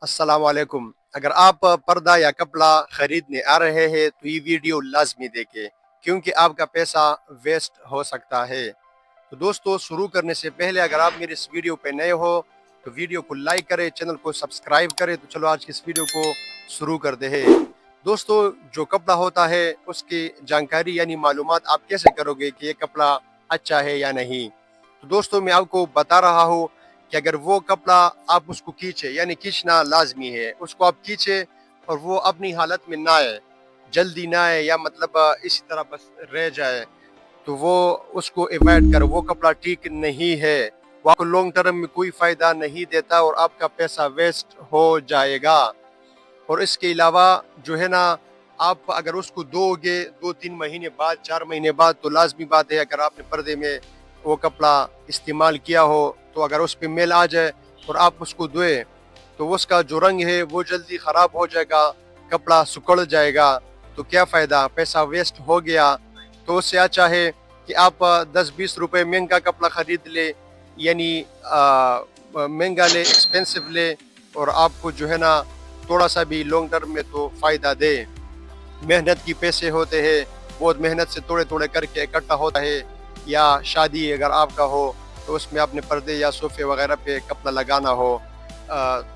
अस्सलाम वालेकुम। अगर आप पर्दा या कपड़ा खरीदने आ रहे हैं तो ये वीडियो लाजमी देखें, क्योंकि आपका पैसा वेस्ट हो सकता है। तो दोस्तों, शुरू करने से पहले अगर आप मेरे इस वीडियो पे नए हो तो वीडियो को लाइक करें, चैनल को सब्सक्राइब करें। तो चलो आज की इस वीडियो को शुरू करते हैं। दोस्तों, जो कपड़ा होता है उसकी जानकारी यानी मालूमात आप कैसे करोगे कि ये कपड़ा अच्छा है या नहीं। तो दोस्तों, मैं आपको बता रहा हूँ कि अगर वो कपड़ा आप उसको खींचे, यानी खींचना लाजमी है, उसको आप खींचे और वो अपनी हालत में ना आए, जल्दी ना आए, या मतलब इसी तरह बस रह जाए, तो वो उसको अवॉइड करो। वो कपड़ा ठीक नहीं है, वो आपको लॉन्ग टर्म में कोई फ़ायदा नहीं देता और आपका पैसा वेस्ट हो जाएगा। और इसके अलावा जो है ना, आप अगर उसको दोगे 2-3 महीने बाद, 4 महीने बाद, तो लाजमी बात है अगर आपने पर्दे में वो कपड़ा इस्तेमाल किया हो तो अगर उस पर मैल आ जाए और आप उसको धोए तो उसका जो रंग है वो जल्दी ख़राब हो जाएगा, कपड़ा सिकुड़ जाएगा। तो क्या फ़ायदा, पैसा वेस्ट हो गया। तो उससे अच्छा है कि आप 10-20 रुपए महंगा कपड़ा ख़रीद ले, यानी महंगा ले, एक्सपेंसिव ले, और आपको जो है ना थोड़ा सा भी लॉन्ग टर्म में तो फ़ायदा दे। मेहनत की पैसे होते हैं, बहुत मेहनत से थोड़े थोड़े करके इकट्ठा होता है। या शादी अगर आपका हो तो उसमें अपने पर्दे या सोफे वगैरह पे कपड़ा लगाना हो,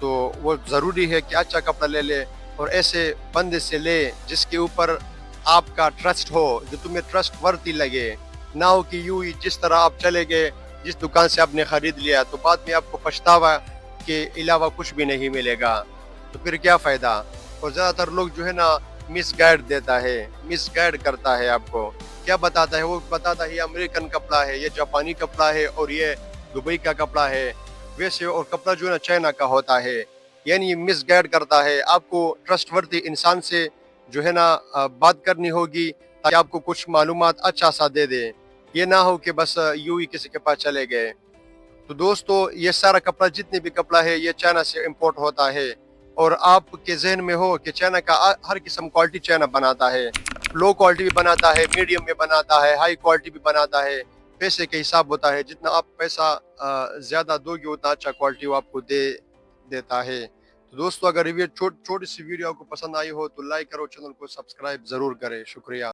तो वो ज़रूरी है कि अच्छा कपड़ा ले ले, और ऐसे बंदे से ले जिसके ऊपर आपका ट्रस्ट हो, जो तुम्हें ट्रस्ट वर्दी लगे। ना हो कि यूं ही जिस तरह आप चले गए, जिस दुकान से आपने ख़रीद लिया, तो बाद में आपको पछतावा के अलावा कुछ भी नहीं मिलेगा। तो फिर क्या फ़ायदा। और ज़्यादातर लोग जो है ना मिसगाइड देता है, मिसगाइड करता है आपको। क्या बताता है, वो बताता है ये अमेरिकन कपड़ा है, ये जापानी कपड़ा है, और ये दुबई का कपड़ा है। वैसे और कपड़ा जो है ना चाइना का होता है। यानी ये मिसगाइड करता है। आपको ट्रस्टवर्दी इंसान से जो है ना बात करनी होगी, ताकि आपको कुछ मालूमात अच्छा सा दे दे। ये ना हो कि बस यूं ही किसी के पास चले गए। तो दोस्तों, ये सारा कपड़ा, जितने भी कपड़ा है, ये चाइना से इंपोर्ट होता है। और आपके जहन में हो कि चाइना का हर किस्म क्वालिटी चाइना बनाता है। लो क्वालिटी भी बनाता है, मीडियम में बनाता है, हाई क्वालिटी भी बनाता है। पैसे के हिसाब होता है, जितना आप पैसा ज़्यादा दोगे उतना अच्छा क्वालिटी वो आपको दे देता है। तो दोस्तों, अगर ये छोटी सी वीडियो आपको पसंद आई हो तो लाइक करो, चैनल को सब्सक्राइब ज़रूर करें। शुक्रिया।